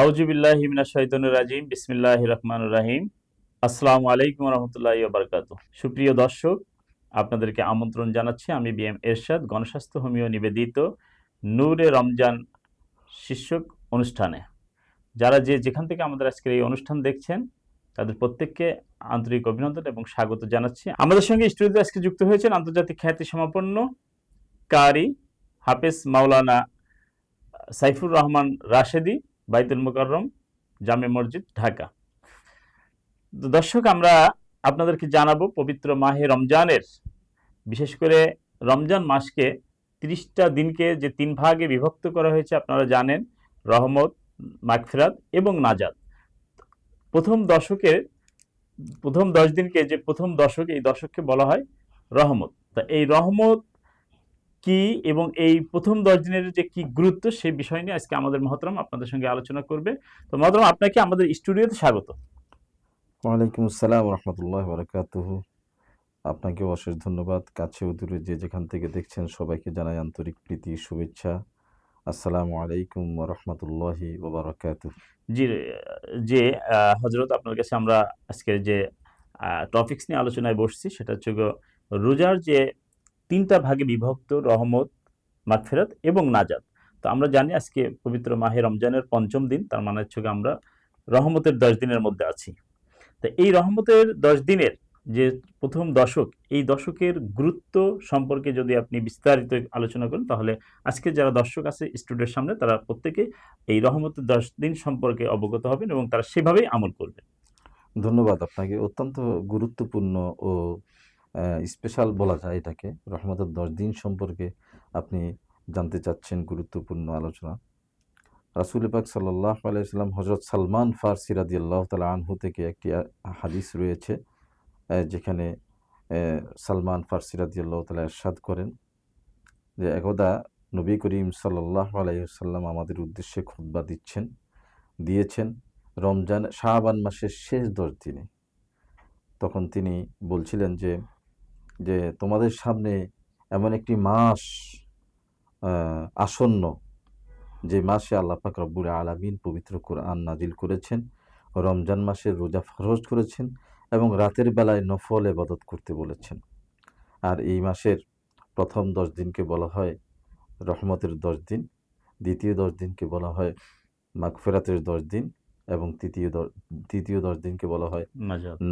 আউযু বিল্লাহি মিনাশ শাইতানির রাজিম। বিসমিল্লাহির রহমানির রহিম। আসসালামু আলাইকুম ওয়া রাহমাতুল্লাহি ওয়া বারাকাতুহু। সুপ্রিয় দর্শক, আপনাদেরকে আমন্ত্রণ জানাচ্ছি আমি বিএম এরশাদ গণস্বাস্থ্য হোমিও নিবেদিত নূরে রমজান শীর্ষক অনুষ্ঠানে। যারা যেখান থেকে আমাদের আজকের এই অনুষ্ঠান দেখছেন তাদের প্রত্যেককে আন্তরিক অভিনন্দন এবং স্বাগত জানাচ্ছি। আমাদের সঙ্গে স্টুডিওতে আজকে যুক্ত হয়েছেন আন্তর্জাতিক খ্যাতিসম্পন্ন কারি হাফেজ মাওলানা সাইফুর রহমান রাশেদী, বাইতুল মোকাররম জামে মসজিদ, ঢাকা। তো দর্শক, আমরা আপনাদেরকে জানাবো পবিত্র মাহে রমজানের, বিশেষ করে রমজান মাসকে 30টা দিনকে যে 3 ভাগে বিভক্ত করা হয়েছে আপনারা জানেন, রহমত, মাগফিরাত এবং নাজাত। প্রথম 10 দিনকে যে প্রথম দশক, এই দশককে বলা হয় রহমত। তা এই রহমত কি এবং এই প্রথম 10 দিনের যে কি গুরুত্ব, সেই বিষয় নিয়ে আজকে আমাদের মহতরম আপনাদের সঙ্গে আলোচনা করবে। তো মহতরম, আপনাকে আমাদের স্টুডিওতে স্বাগত। ওয়ালাইকুম আসসালাম রহমতুল্লাহ বারাকাতুহু। আপনাকেও অশেষ ধন্যবাদ। কাছে ও দূরে যে যেখান থেকে দেখছেন সবাইকে জানাই আন্তরিক প্রীতি শুভেচ্ছা। আসসালামু আলাইকুম রহমতুল্লাহি ওয়া বারাকাতুহু। জি, যে হজরত, আপনার কাছে আমরা আজকের যে টপিকস নিয়ে আলোচনায় বসছি সেটা হচ্ছে রোজার যে 3টা ভাগে বিভক্ত, রহমত, মাগফিরাত এবং নাজাত। তো আমরা জানি আজকে পবিত্র মাহে রমজানের 5ম দিন, তার মানে হচ্ছে আমরা রহমতের 10 দিনের মধ্যে আছি। তো এই রহমতের 10 দিনের যে প্রথম দশক, এই দশকের গুরুত্ব সম্পর্কে যদি আপনি বিস্তারিত আলোচনা করেন, তাহলে আজকে যারা দর্শক আছে স্টুডিওর সামনে, তারা প্রত্যেকে এই রহমতের 10 দিন সম্পর্কে অবগত হবেন এবং তারা সেভাবেই আমল করবেন। ধন্যবাদ আপনাকে। অত্যন্ত গুরুত্বপূর্ণ ও স্পেশাল বলা যায় এটাকে। রহমতের 10 দিন সম্পর্কে আপনি জানতে চাচ্ছেন, গুরুত্বপূর্ণ আলোচনা। রাসূল পাক সাল্লাল্লাহু আলাইহি ওয়াসাল্লাম হযরত সালমান ফারসি রাদিয়াল্লাহু তাআলা আনহু থেকে একটি হাদিস রয়েছে, যেখানে সালমান ফারসি রাদিয়াল্লাহু তাআলা ইরশাদ করেন যে একদা নবী করিম সাল্লাল্লাহু আলাইহি ওয়াসাল্লাম আমাদের উদ্দেশ্যে খুতবা দিয়েছেন রমজান শাবান মাসের শেষ 10 দিনে। তখন তিনি বলছিলেন যে যে তোমাদের সামনে এমন একটি মাস আসন্ন, যে মাসে আল্লাহ পাক রব্বুল আলামিন পবিত্র কোরআন নাজিল করেছেন, রমজান মাসের রোজা ফরজ করেছেন এবং রাতের বেলায় নফল ইবাদত করতে বলেছেন। আর এই মাসের প্রথম 10 দিনকে বলা হয় রহমতের 10 দিন, দ্বিতীয় 10 দিনকে বলা হয় মাগফিরাতের 10 দিন এবং তৃতীয় 10 দিনকে বলা হয়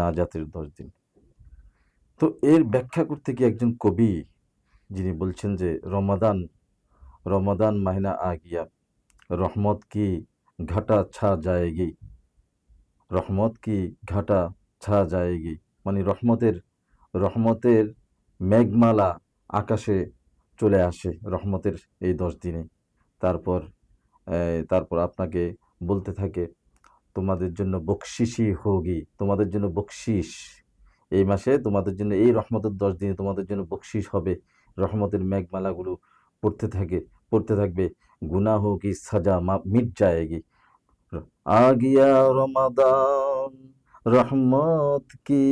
নাজাতের 10 দিন। তো এর ব্যাখ্যা করতে গিয়ে একজন কবি যিনি বলছেন যে রমাদান মাহিনা আ গিয়া, রহমত কি ঘাটা ছা যায়গি, রহমত কি ঘাটা ছা যায়গি, মানে রহমতের মেঘমালা আকাশে চলে আসে রহমতের এই 10 দিনে। তারপর আপনাকে বলতে থাকে তোমাদের জন্য বকশিসই হোগি, তোমাদের জন্য বকশিস এই মাসে, তোমাদের জন্য এই রহমতের 10 দিনে তোমাদের জন্য বকশিস হবে। রহমতের মেঘমালাগুলো পড়তে থাকবে। গুনাহ কি সাজা মিট যায়গি, आ गया रमदान रहमत की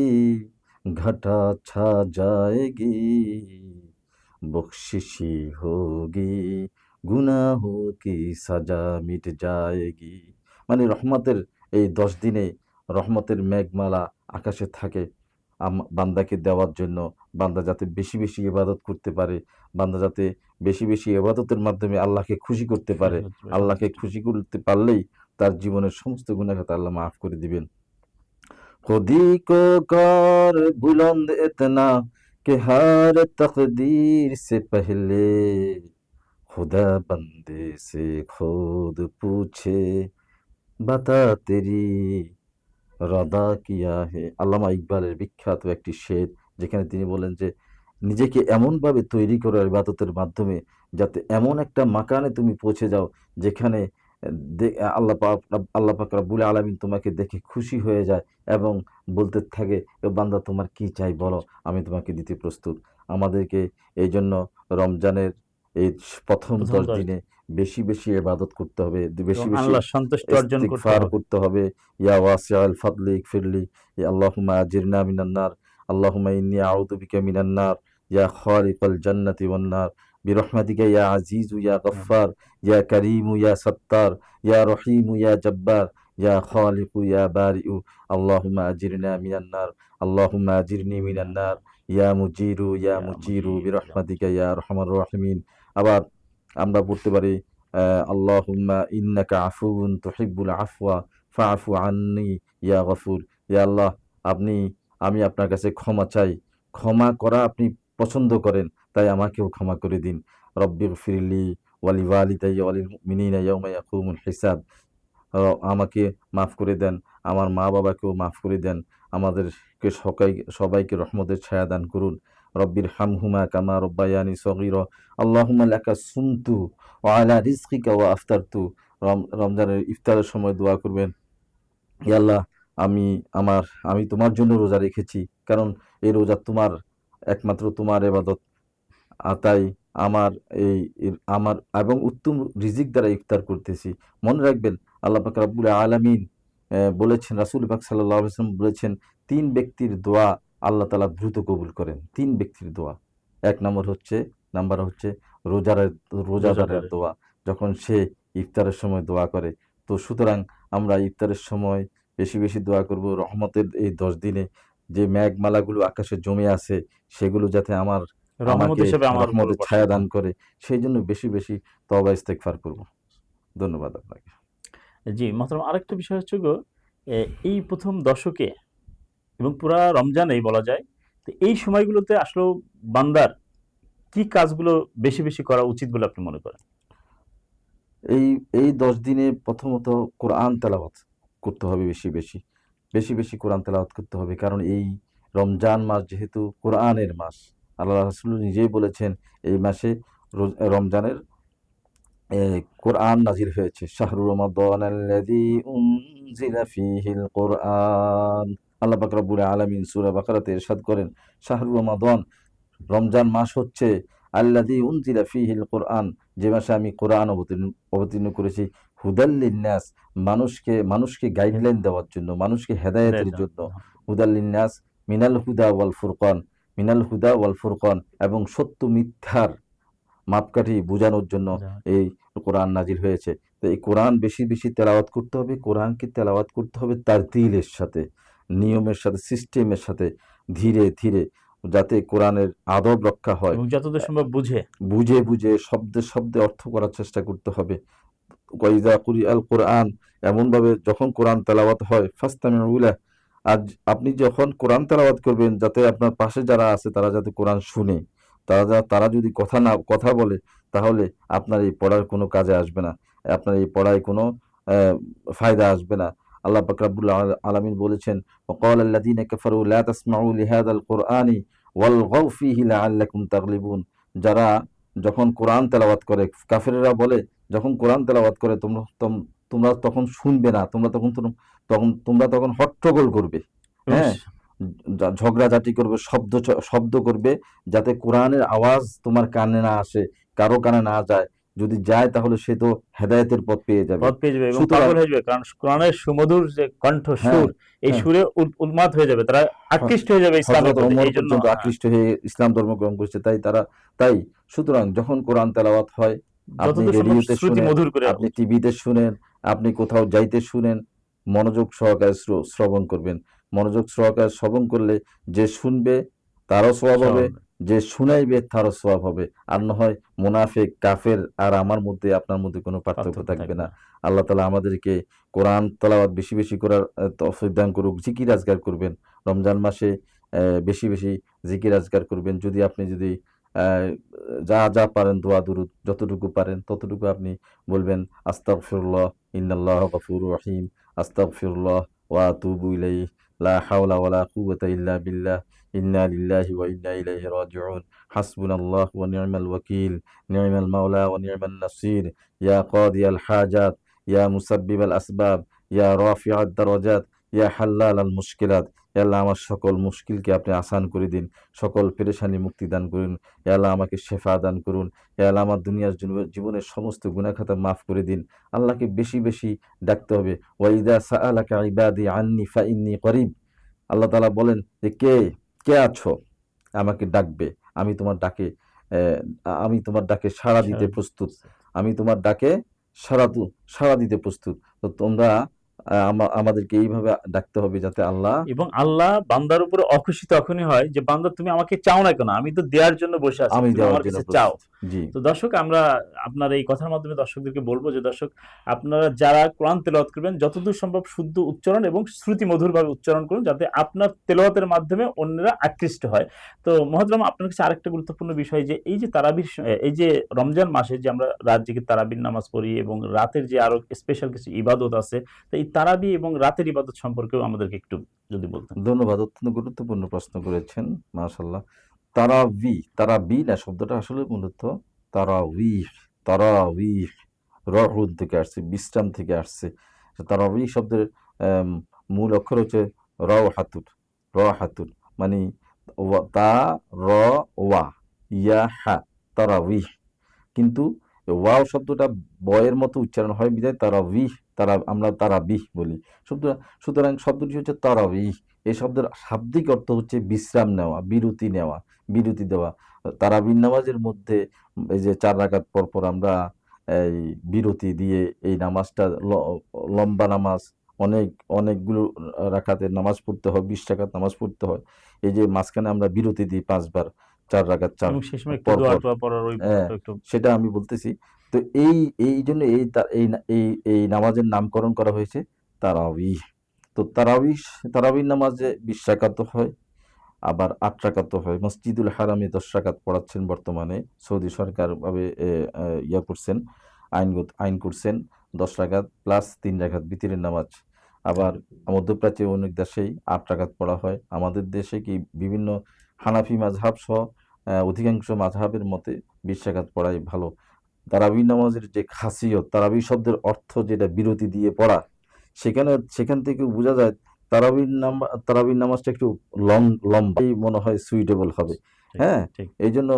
घटा छा जाएगी, बख्शिशी होगी गुनाहों की সাজা মিট যায়গি। মানে রহমতের এই 10 দিনে রহমতের মেঘমালা আকাশে থাকে বান্দাকে দেওয়ার জন্য, বান্দা যাতে বেশি বেশি ইবাদত করতে পারে, বান্দা যাতে বেশি বেশি ইবাদতের মাধ্যমে আল্লাহকে খুশি করতে পারে। আল্লাহকে খুশি করতে পারলেই তার জীবনের সমস্ত গুনাহ আল্লাহ মাফ করে দিবেন। खुदी को कर बुलंद इतना कि हर तकदीर से पहले खुदा बंदे से खुद पूछे बता तेरी রদা কিয়া হে। আল্লামা ইকবালের বিখ্যাত একটি শের, যেখানে তিনি বলেন যে নিজেকে এমনভাবে তৈরি করো ইবাদতের মাধ্যমে যাতে এমন একটা মাকানে তুমি পৌঁছে যাও যেখানে আল্লাহ পাক রব্বুল আলামিন তোমাকে দেখে খুশি হয়ে যায় এবং বলতে থাকে, বান্দা তোমার কি চাই বলো, আমি তোমাকে দিতে প্রস্তুত। আমাদেরকে এই জন্য রমজানের এই প্রথম 10 দিনে বেশি বেশি ইবাদত করতে হবে, বেশি বেশি আল্লাহর সন্তুষ্টি অর্জন করতে হবে। ইয়া ওয়াসিআল ফাদলি ইগফিরলি, ইয়া আল্লাহুম্মা আজিরনা মিনান নার, আল্লাহুম্মা ইন্নী আউযু বিকা মিনান নার, ইয়া খালিকাল জান্নাতি ওয়ান নার, বিরহমাতিকা ইয়া আজিজু ইয়া গফফার ইয়া কারীমু ইয়া সাত্তার ইয়া রহিমু ইয়া জব্বার ইয়া খালিকু ইয়া বারিউ আল্লাহুম্মা আজিরনা মিনান নার আল্লাহুম্মা আজিরনি মিনান নার ইয়া মুজিরু ইয়া ইয়া মুজিরু মুজির, ইয়া বিরহমাতিকা মুজির। ইয়া আরহামার রাহিমিন। আবার আমরা পড়তে পারি আল্লাহুম্মা ইন্নাকা আফুউন তুহিব্বুল আফওয়া ফাআফু আন্নি ইয়া গফুর। ইয়া আল্লাহ, আপনি আমি আপনার কাছে ক্ষমা চাই, ক্ষমা করা আপনি পছন্দ করেন, তাই আমাকেও ক্ষমা করে দিন। রব্বিগফিরলি ওয়ালি ওয়ালিদাইয়া ওয়ালিল মুমিনিনা ইয়াওমা ইয়াকুমুল হিসাব। আমাকে মাফ করে দেন, আমার মা বাবাকেও মাফ করে দেন, আমাদেরকে সবাইকে রহমতের ছায়া দান করুন। রব্বির হামহুমা কামা রব্বায়ানি সগীরা আল্লাহুম্মা লাকা সুমতু ওয়া আলা রিজকিকা ওয়া আফতারতু। রমজানের ইফতারের সময় দোয়া করবেন, ইয়া আল্লাহ, আমি আমি তোমার জন্য রোজা রেখেছি, কারণ এই রোজা তোমার, একমাত্র তোমার ইবাদত। তাই আমার আমার এবং উত্তম রিজিক দ্বারা ইফতার করতেছি। মনে রাখবেন, আল্লাহ পাক রব্বুল আলামিন বলেছেন, রাসূল পাক সাল্লাল্লাহু আলাইহি ওয়াসাল্লাম বলেছেন, 3 ব্যক্তির দোয়া আল্লাহ তাআলা দ্রুত কবুল করেন। 3 ব্যক্তির দোয়া। এক নাম্বার হচ্ছে রোজাদারের রোজাদারের রোজাদারের। দোয়া, যখন সে ইফতারের সময় দোয়া করে। তো সুতরাং আমরা ইফতারের সময় বেশি বেশি দোয়া করব, রহমতের এই 10 দিনে যে মেঘমালাগুলো আকাশে জমে আছে, সেগুলো যাতে রহমত আমাকে হিসেবে আমার উপর রহমতের ছায়া বর্ষিত দান হয়। করে, সেই জন্য বেশি বেশি তওবা ইস্তেগফার করব। ধন্যবাদ আপনাকে। জি, মহতরম, আরেকটা বিষয় হচ্ছে গো, এ এই ১ম দশকে এবং পুরা রমজানেই বলা যায়, তো এই সময়গুলোতে আসলেও বান্দার কি কাজগুলো বেশি, বেশি করা উচিত বলে আপনি মনে করেন? এই এই 10 দিনে প্রথমত কোরআন তেলাওয়াত করতে হবে বেশি বেশি। বেশি বেশি কোরআন তেলাওয়াত করতে হবে। কারণ এই রমজান মাস যেহেতু কোরআনের মাস, আল্লাহ রাসূল নিজেই বলেছেন, এই মাসে রমজানের কোরআন নাজিল হয়েছে। শাহরু রমাদানাল্লাযী উনজিলা ফীহিল কোরআন। আল্লাহ পাক রব্বুল আলামিন সূরা বাকারাতে ইরশাদ করেন, শাহরু রমাদান, রমজান মাস হচ্ছে আল্লাযী উনজিলা ফীহিল কোরআন, যে মাসে আমি কোরআন অবতীর্ণ করেছি, হুদাল লিন্নাস, মানুষকে গাইডলাইন দেওয়ার জন্য, মানুষকে হেদায়েত হেদায়েতের দান জন্য। করেন। হ্যাঁ। হুদাল লিন্নাস মিনাল হুদা ওয়াল ফুরকান, এবং সত্য মিথ্যার মাপকাঠি বোঝানোর জন্য এই কোরআন নাজিল হয়েছে। তো এই কোরআন বেশি বেশি তেলাওয়াত করতে হবে। কোরআনকে তেলাওয়াত করতে হবে তারতিলের সাথে, নিয়মের সাথে, সিস্টেমের সাথে, ধীরে ধীরে, যাতে কোরআনের আদব রক্ষা হয়। এবং যতদূর সম্ভব বুঝে। বুঝে বুঝে শব্দে শব্দে অর্থ করার চেষ্টা করতে হবে। ওয়াইদা কুরিআল কোরআন, এমনভাবে যখন কোরআন তেলাওয়াত হয়, ফাস্তামিউ লাহ, আজ আপনি যখন কোরআন তেলাওয়াত করবেন, যাতে আপনার পাশে যারা আছে তারা যাতে কোরআন শুনে। তারা যদি কথা বলে, তাহলে আপনার এই পড়ার কোনো কাজে আসবে না, আপনার এই পড়ায় কোনো ফায়দা আসবে না। আল্লাহ পাক রব্বুল আলামিন বলেছেন, ওয়াকালা আল্লাযীনা কাফারু লা তাসমাউ লিহাযাল কুরআনি ওয়ালগাউ ফীহি লাআল্লাকুম তাগলিবুন। যারা যখন কোরআন তেলাওয়াত করে, কাফেররা বলে, যখন কোরআন তেলাওয়াত করে তোমরা তখন শুনবে না, তোমরা তখন হট্টগোল করবে, এবং হ্যাঁ, ঝগড়াঝাটি করবে, শব্দ করবে, যাতে কোরআনের আওয়াজ তোমার কানে না আসে, কারো কানে না যায়। যদি যায় তাহলে সে তো হেদায়েতের পথ পেয়ে যাবে। পথ পেয়ে যাবে এবং সুতরাং পাগল হয়ে যাবে, কারণ কোরআনের সুমধুর যে কণ্ঠ, হ্যাঁ, সুর, এই হ্যাঁ, সুরে উন্মাদ হয়ে যাবে, তারা আকৃষ্ট হয়ে যাবে ইসলামের হযরত প্রতি। ওমর এই জন্য পর্যন্ত আকৃষ্ট হয়ে ইসলাম ধর্ম গ্রহণ করেছে। তাই সুতরাং যখন কোরআন তেলাওয়াত হয়, আপনি যতদূর সম্ভব রেডিওতে শ্রুতি শুনেন, মধুর করে। আপনি টিভিতে শুনেন, আপনি কোথাও যাইতে শুনেন, মনোযোগ সহকারে শ্রবণ করবেন। মনোযোগ সহকারে শ্রবণ করলে যে শুনবে তারও সওয়াব হবে, স্বাভাবিক যে শুনাইবে তারও সওয়াব হবে। আর না হয় মুনাফিক, কাফের আর আমার মধ্যে, আপনার মধ্যে কোনো পার্থক্য পার্থক্য থাকবে থাকবে না। না। আল্লাহ তাআলা আমাদেরকে কোরআন তেলাওয়াত বেশি বেশি করার তৌফিক দান করুক। জিকির আজগার করবেন রমজান মাসে, বেশি বেশি জিকির আজগার করবেন। যদি আহ, যা যা পারেন, দোয়া দুরুদ যতটুকু পারেন ততটুকু আপনি বলবেন। আস্তাগফিরুল্লাহ, ইন্নাল্লাহ গফুরুর রহিম, আস্তাগফিরুল্লাহ ওয়া আতুবু ইলাইহি, লা হাওলা ওয়ালা কুওয়াতা ইল্লা বিল্লাহ, ইন্না লিল্লাহি ওয়া ইন্না ইলাইহি রাজিউন, হাসবুনাল্লাহ ওয়া নি'মাল ওয়াকিল, নি'মাল মাওলা ওয়া নি'মান নাসির, ইয়া কাদিয়াল হাজাত, ইয়া মুসাব্বিবাল আসবাব, ইয়া রাফিআদ দারাজাত, ইয়া হাল্লালাল মুশকিলাত। ইয়া আল্লাহ, আমার সকল মুশকিলকে আপনি আসান করে দিন, সকল পেরেশানি মুক্তি দান করুন। ইয়া আল্লাহ, আমাকে শেফা দান করুন। ইয়া আল্লাহ, আমার দুনিয়ার জীবনের সমস্ত গুনাহ খাতা মাফ করে দিন। আল্লাহকে বেশি বেশি ডাকতে হবে। ওয়া ইযা সাআলাকা ইবাদি আন্নি ফাইন্নী করিব। আল্লাহ তাআলা বলেন যে কে কে আছো, আমাকে ডাকবে, আমি তোমার ডাকে আমি তোমার ডাকে সাড়া দিতে সারা প্রস্তুত, আমি তোমার ডাকে সাড়া দিতে প্রস্তুত। তো তোমরা আমাদেরকে এইভাবে ডাকতে হবে যাতে আল্লাহ এবং আল্লাহ বান্দার উপরে অখুশি তখনই হয় যে বান্দা তুমি আমাকে চাও না কেন, আমি তো দেওয়ার জন্য বসে আছি, আমি তুমি দেওয়ার আমার জন্য কাছে চাও। প্রস্তুত। জি, তো দর্শক, আমরা আপনার এই কথার মাধ্যমে দর্শকদেরকে বলবো যে দর্শক, আপনারা যারা কোরআন তেলাওয়াত করবেন যতদূর সম্ভব শুদ্ধ উচ্চারণ এবং শ্রুতি মধুরভাবে উচ্চারণ করুন, যাতে আপনার তেলাওয়াতের মাধ্যমে অন্যরা আকৃষ্ট হয়। তো মহতরম, আপনার কাছে আরেকটা গুরুত্বপূর্ণ বিষয় যে এই যে তারাবির এই যে রমজান মাসে যে আমরা রাত জেগে তারাবির নামাজ পড়ি এবং রাতের যে আরো স্পেশাল কিছু ইবাদত আছে, তো এই তারাবি এবং রাতের ইবাদত সম্পর্কেও আমাদেরকে একটু যদি বলতেন। ধন্যবাদ। অত্যন্ত গুরুত্বপূর্ণ প্রশ্ন করেছেন, মাশাআল্লাহ। তারাবি না শব্দটা আসলে মূলত তারাউইহ, তারাউইহ রহুন থেকে আসছে, বিশ্রাম থেকে আসছে। তারাউইহ শব্দের আম, মূল অক্ষর হচ্ছে রাওহাতুন, রাওহাতুন মানে তা র ওয়া ইয়া হা, তারাউইহ। কিন্তু ওয়াও শব্দটা বয়ের মতো উচ্চারণ হয় বিধায় তারাবিহ, আমরা তারাবিহ বলি। সুতরাং শব্দটি হচ্ছে তারাবিহ। এই শব্দের শাব্দিক অর্থ হচ্ছে বিশ্রাম নেওয়া, বিরতি নেওয়া, বিরতি দেওয়া। তারাবির নামাজের মধ্যে এই যে 4 রাকাত পর পর আমরা এই বিরতি দিয়ে এই নামাজটা লম্বা নামাজ, অনেক অনেকগুলো রাকাতের নামাজ পড়তে হয়, 20 রাকাত নামাজ পড়তে হয়। এই যে মাঝখানে আমরা বিরতি দিই 5 বার, 4 রাকাত চার এবং সে সময় একটু পর দোয়া পর। টোয়া পড়ার ওই হ্যাঁ, ব্যাপারটা একটু। সেটা আমি বলতেছি। তো এই জন্য এই নামাজের নামকরণ করা হয়েছে তারাবিহ। তো তারাবির নামাজে 20 রাকাত হয়, আবার 8 রাকাত হয়। মসজিদুল হারামে 10 রাকাত পড়াচ্ছেন বর্তমানে, সৌদি সরকার ভাবে ইয়া করছেন, আইন করছেন। 10 রাকাত প্লাস 3 রাকাত বিতিরের নামাজ। আবার মধ্যপ্রাচ্যে অনেক দেশেই 8 রাকাত পড়া হয়। আমাদের দেশে কি বিভিন্ন হানাফি মাযহাব সহ অধিকাংশ মাযহাবের মতে 20 রাকাত পড়াই ভালো। তারাবি নামাজের যে খাসিয়ত, তারাবি শব্দের অর্থ যেটা বিরতি দিয়ে পড়া, সেখান থেকে বোঝা যায় তারাবির নামাজটা একটু লম্বাই মনে হয় সুইটেবল হবে। ঠিক, হ্যাঁ, ঠিক। এই জন্য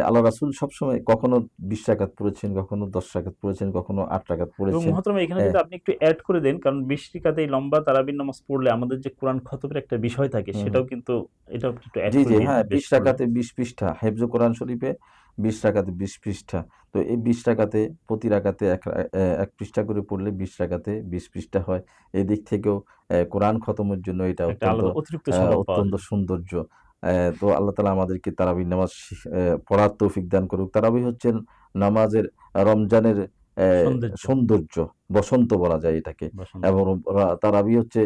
আল্লাহ রাসূল সবসময় কখনো 20 রাকাত পড়েছেন, কখনো 10 রাকাত পড়েছেন, কখনো 8 রাকাত এবং পড়েছেন। মহতরম, এখানে হ্যাঁ, যদি আপনি একটু অ্যাড করে দেন, কারণ 20 রিকাত এই লম্বা তারাবির নামাজ পড়লে আমাদের যে কোরআন খতমের একটা বিষয় থাকে, হুম, হুম। সেটাও কিন্তু, এটাও একটু অ্যাড জি, করে জি, দিন হ্যাঁ, বেশ 20 করলে। রাকাতে 20 পৃষ্ঠা হেফজ কোরআন শরীফে, 20 রাকাতে 20 পৃষ্ঠা। তো এই 20 রাকাতে প্রতি রাকাতে 1 পৃষ্ঠা করে পড়লে 20 রাকাতে 20 পৃষ্ঠা হয়। এদিক থেকেও কোরআন খতমের জন্য এটা একটা আলাদা অতিরিক্ত স্বভাব পাওয়া অত্যন্ত যায়। সৌন্দর্য। তো আল্লাহ তাআলা আমাদেরকে তারাবির নামাজ পড়ার তৌফিক দান করুক। তারাবি হচ্ছেন নামাজের রমজানের সৌন্দর্য। সৌন্দর্য, বসন্ত বলা যায় এটাকে। বসন্ত। এবং তারাবি হচ্ছে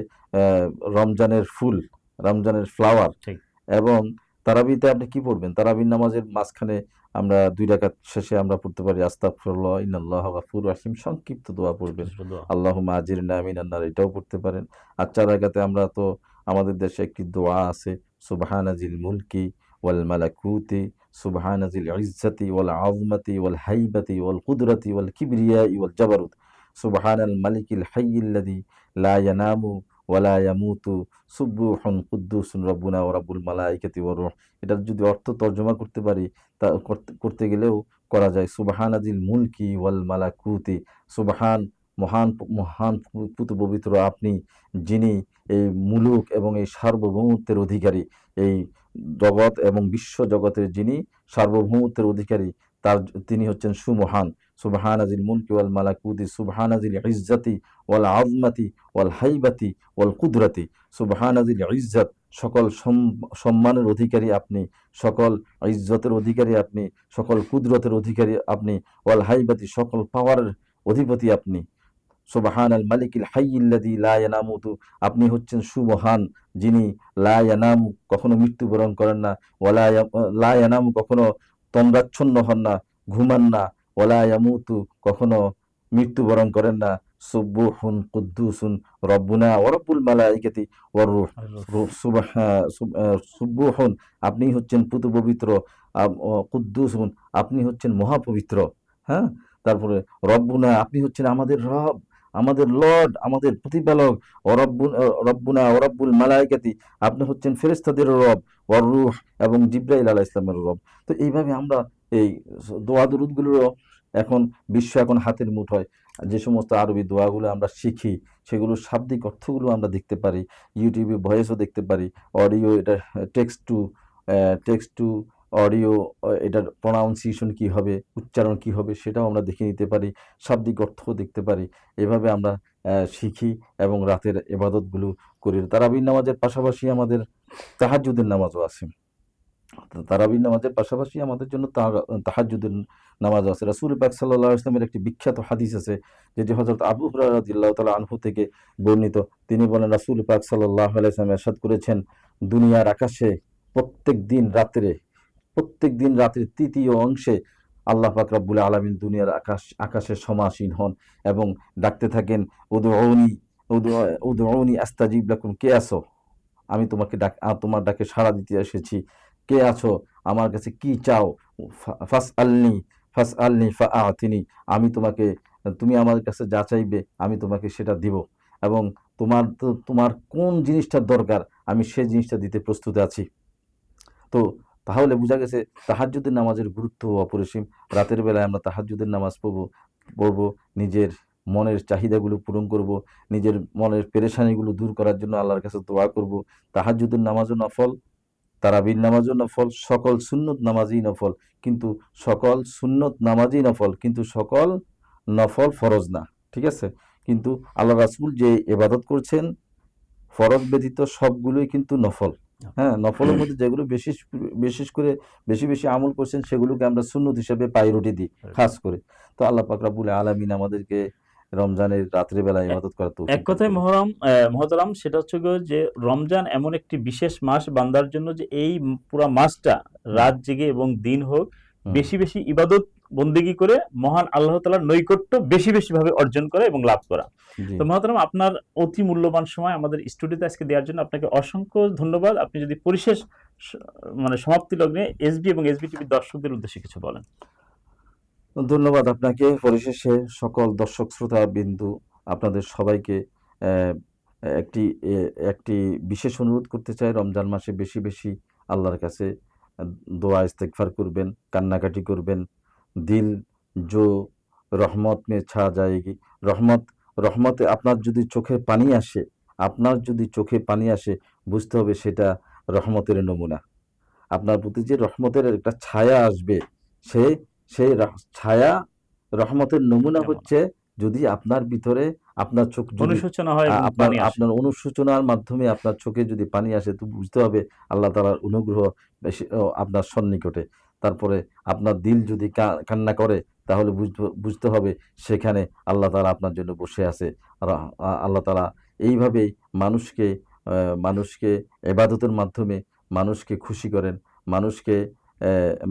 রমজানের ফুল, রমজানের ফ্লাওয়ার। ঠিক। এবং তারাবিতে আপনি কি পড়বেন? তারাবির নামাজের মাঝখানে আমরা 2 রাকাত শেষে আমরা পড়তে পারি আস্তাগফিরুল্লাহ ইন্নাল্লাহা গাফুরুর রাহিম, সংক্ষিপ্ত দোয়া ছোট পড়বেন। ছোট দোয়া। আল্লাহুম্মা আজিরনা মিনান নার, এটাও পড়তে পারেন। আর 4 রাকাতে আমরা তো আমাদের দেশে একটি দোয়া আছে, সুবহানা জিল মুলকি ওয়াল মালাকুতি, সুবহানা জিল ইজ্জাতি ওয়াল আযমাতি ওয়াল হাইবাতি ওয়াল কুদরাতি ওয়াল কিবরিয়াই ওয়াল জাবারুত, সুবহানাল মালিকিল হাইয়্যিল্লাযী লা ইয়ানামু ওয়া লা ইয়ামুতু, সুবহুন কুদ্দুসুন রব্বুনা ওয়া রাব্বুল মালাইকাতি ওয়ার রূহ। এটার যদি অর্থ তর্জমা করতে পারি, তা করতে গেলেও করা যায়। সুবহানাজিল মুলকি ওয়াল মালাকুতি, সুবহান, মহান মহান পুত পবিত্র আপনি, যিনি এই মুলুক এবং এই সার্বভৌমত্বের অধিকারী, এই জগৎ এবং বিশ্ব জগতের যিনি সার্বভৌমত্বের অধিকারী, তিনি হচ্ছেন সুমহান। সুবহানাজিল মুলকি ওয়াল মালাকুতি, সুবহানাজিল ইজ্জাতি ওয়াল আযমাতি ওয়াল হাইবাতি ওয়াল কুদরাতি। সুবহানাজিল ইজ্জাত, সকল সম্মানের অধিকারী আপনি, সকল ইজ্জতের অধিকারী আপনি, সকল কুদরতের অধিকারী আপনি, ওয়াল হাইবাতি, সকল পাওয়ারের অধিপতি আপনি। সুবহানাল মালিকিল হাইয়্যিল্লাযী লা ইয়ানামুতু, আপনি হচ্ছেন সুমহান, যিনি লা ইয়ানামু, কখনো মৃত্যুবরণ করেন না, লা ইয়ানামু, কখনো তন্দ্রাচ্ছন্ন হন না, ঘুমান না, ওয়ালা ইয়ামুতু, কখনো মৃত্যুবরণ করেন না। সুবহুন কুদ্দুসুন রব্বুনা ওয়া রাব্বুল মালাইকাতি ওয়ার রূহ। আর সুবহুন, আপনি হচ্ছেন পুত পবিত্র, কুদ্দুসুন, আপনি হচ্ছেন মহাপবিত্র। হ্যাঁ, তারপরে রব্বুনা, আপনি হচ্ছেন আমাদের রব, আমাদের লর্ড, আমাদের প্রতিপালক। রব্বুনা ওয়া রাব্বুল মালাইকাতি, আপনি হচ্ছেন ফেরেশতাদের রব, ওয়ার রূহ, এবং জিবরাইল আলাইহিস সালামের রব। তো এইভাবে আমরা এই দোয়া দরুদগুলোরও এখন এখন হাতের মুঠোয়। যে সমস্ত আরবি দোয়াগুলো আমরা শিখি, সেগুলোর শাব্দিক অর্থগুলো আমরা দেখতে পারি, ইউটিউবে ভয়েসও দেখতে পারি, অডিও, এটা text to text to audio, এটার প্রনাউন্সিয়েশন কি হবে, উচ্চারণ কি হবে সেটাও আমরা দেখে নিতে পারি, শাব্দিক অর্থও দেখতে পারি। এভাবে আমরা শিখি এবং রাতের ইবাদতগুলো করি। তারাবির নামাজের পাশাপাশি আমাদের তাহাজ্জুদের নামাজও আছে। তারাবির নামাজের পাশাপাশি আমাদের জন্য তাহাজ্জুদের নামাজ আছে। রাসূল পাক সাল্লাল্লাহু আলাইহি ওয়াসাল্লামের একটি বিখ্যাত হাদিস আছে, যেটি হযরত আবু হুরায়রা রাদিয়াল্লাহু তাআলা আনহু থেকে বর্ণিত। তিনি বলেন, রাসূল পাক সাল্লাল্লাহু আলাইহি ওয়াসাল্লাম ইরশাদ করেছেন, দুনিয়ার আকাশে প্রত্যেক দিন রাতের তৃতীয় অংশে আল্লাহ পাক রব্বুল আলামিন দুনিয়ার আকাশে সমাসীন হন এবং ডাকতে থাকেন, উদউনি উদউনি আস্তাজিব লাকুম, কে আছো, আমি তোমার ডাকে সাড়া দিতে এসেছি, কে আছো, আমার কাছে কি চাও, ফাস আলনি ফা আতিনি, তুমি আমার কাছে যা চাইবে আমি তোমাকে সেটা দিব, এবং তোমার কোন জিনিসটার দরকার আমি সেই জিনিসটা দিতে প্রস্তুত আছি। তো তাহলে বোঝা গেছে তাহাজ্জুদের নামাজের গুরুত্ব অপরিসীম। রাতের বেলায় আমরা তাহাজ্জুদের নামাজ পড়বো, নিজের মনের চাহিদাগুলো পূরণ করব, নিজের মনের পেরেশানিগুলো দূর করার জন্য আল্লাহর কাছে দোয়া করব। তাহাজ্জুদের নামাজও নফল, তারাবির নামাজও নফল, সকল সুন্নত নামাজই নফল, কিন্তু সকল নফল ফরজ না। ঠিক আছে? কিন্তু আল্লাহ রাসূল যে ইবাদত করছেন ফরজ ব্যতীত সবগুলোই কিন্তু নফল। হ্যাঁ, নফলের মধ্যে যেগুলো বিশেষ করে বেশি আমল করছেন সেগুলোকে আমরা সুন্নত হিসেবে প্রায়োরিটি দিই খাস করে। তো আল্লাহ পাক রব্বুল আলামিন আমাদেরকে রমজানের রাত্রে বেলা ইবাদত করার এক তৌফিক দান কথায় করুন। মহতারাম, সেটা হচ্ছে গিয়ে যে রমজান এমন একটি বিশেষ মাস বান্দার জন্য যে এই পুরা মাসটা রাত জেগে এবং দিন হোক হুম, বেশি বেশি ইবাদত বন্দেগী করে মহান আল্লাহ তাআলার নৈকট্য বেশি বেশি ভাবে অর্জন করা এবং লাভ করা। জি। তো মহতারাম, আপনার অতি মূল্যবান সময় আমাদের স্টুডিওতে আজকে দেওয়ার জন্য আপনাকে অসংখ্য ধন্যবাদ। আপনি যদি পরিশেষ স- সমাপ্তি লগ্নে এসবি এবং এসবি টিভির দর্শকদের উদ্দেশ্যে কিছু বলেন। ধন্যবাদ আপনাকে। পরিশেষে সকল দর্শক শ্রোতা বিন্দু আপনাদের সবাইকে আহ, একটি একটি বিশেষ অনুরোধ করতে চাই, রমজান মাসে বেশি বেশি আল্লাহর কাছে দোয়া ইস্তেগফার করবেন, কান্নাকাটি করবেন। দিল জো রহমত মে ছা যায়গি, রহমত রহমতে আপনার যদি চোখে পানি আসে বুঝতে হবে সেটা রহমতের নমুনা। আপনার প্রতি যে রহমতের একটা ছায়া আসবে, সে ছায়া রহমতের নমুনা যেমন হচ্ছে যদি আপনার ভিতরে আপনার চোখ যদি অনুশোচনা হয় এবং আপনার পানি আসে। আপনার অনুশোচনার মাধ্যমে আপনার চোখে যদি পানি আসে তো বুঝতে হবে আল্লাহ তাআলার অনুগ্রহ আপনার সন্নিকটে। তারপরে আপনার দিল যদি কান্না করে তাহলে বুঝতে হবে সেখানে আল্লাহ তাআলা আপনার জন্য বসে আছে। আল্লাহ তাআলা এইভাবেই মানুষকে ইবাদতের মাধ্যমে মানুষকে খুশি করেন। মানুষকে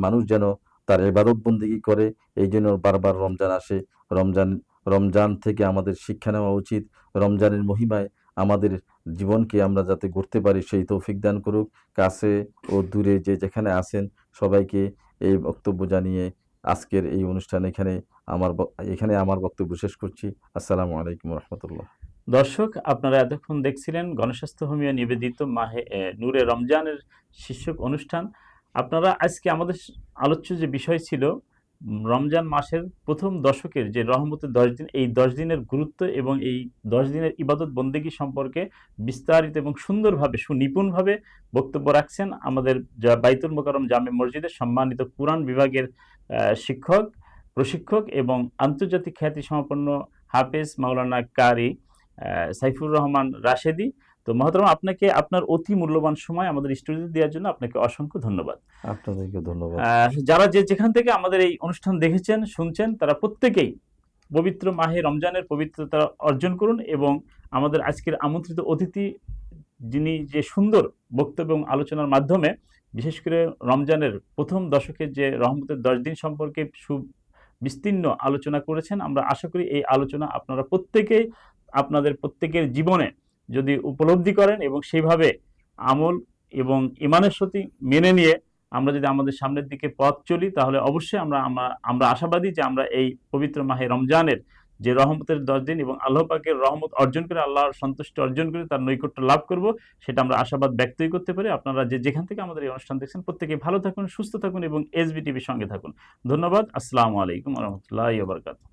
মানুষ যেন তার ইবাদত বন্দেগী করে, এই জন্য বারবার রমজান আসে। রমজান রমজান থেকে আমাদের শিক্ষা নেওয়া উচিত। রমজানের মহিমায় আমাদের জীবনকে আমরা যাতে গড়তে পারি সেই তৌফিক দান করুক। কাছে ও দূরে যে যেখানে আছেন সবাইকে এই বক্তব্য জানিয়ে আজকের এই অনুষ্ঠান এখানে আমার বক্তব্য শেষ করছি। আসসালামু আলাইকুম রহমতুল্লাহ। দর্শক, আপনারা এতক্ষণ দেখছিলেন গণস্বাস্থ্য হোমিও নিবেদিত নূরে রমজানের শীর্ষক অনুষ্ঠান। আপনারা আজকে আমাদের আলোচ্য যে বিষয় ছিল রমজান মাসের প্রথম দশকের যে রহমতের 10 দিন, এই 10 দিনের গুরুত্ব এবং এই 10 দিনের ইবাদত বন্দেগী সম্পর্কে বিস্তারিত এবং সুন্দরভাবে সুনিপুণভাবে বক্তব্য রাখছেন আমাদের বাইতুল মোকাররম জামে মসজিদের সম্মানিত কুরআন বিভাগের প্রশিক্ষক এবং আন্তর্জাতিক খ্যাতি সম্পন্ন হাফেজ মাওলানা কারি সাইফুর রহমান রাশেদি। তো মহতরম, আপনাকে আপনার অতি মূল্যবান সময় আমাদের স্টুডিওতে দেওয়ার জন্য আপনাকে অসংখ্য ধন্যবাদ। আপনাদেরকে ধন্যবাদ। যারা যেখান থেকে আমাদের এই অনুষ্ঠান দেখেছেন শুনছেন তারা প্রত্যেকেই পবিত্র মাহে রমজানের পবিত্রতা অর্জন করুন এবং আমাদের আজকের আমন্ত্রিত অতিথি যিনি যে সুন্দর বক্তব্য এবং আলোচনার মাধ্যমে বিশেষ করে রমজানের প্রথম দশকের যে রহমতের 10 দিন সম্পর্কে বিস্তীর্ণ আলোচনা করেছেন, আমরা আশা করি এই আলোচনা আপনারা প্রত্যেকেই আপনাদের প্রত্যেকের জীবনে যদি উপলব্ধি করেন এবং সেইভাবে আমল এবং ইমানের সাথে মেনে নিয়ে আমরা যদি আমাদের সামনের দিকে পথ চলি তাহলে অবশ্যই আমরা আশাবাদী যে আমরা এই পবিত্র মাহে রমজানের যে রহমতের 10 দিন এবং আল্লাহ পাকের রহমত অর্জন করে আল্লাহর সন্তুষ্টি অর্জন করে তার নৈকট্য লাভ করব, সেটা আমরা আশাবাদ ব্যক্তই করতে পারি। আপনারা যেখান থেকে আমাদের এই অনুষ্ঠান দেখছেন প্রত্যেকে ভালো থাকুন, সুস্থ থাকুন এবং এসবি টিভির সঙ্গে থাকুন। ধন্যবাদ। আসসালামু আলাইকুম রহমতুল্লাহ বারকাতুহু।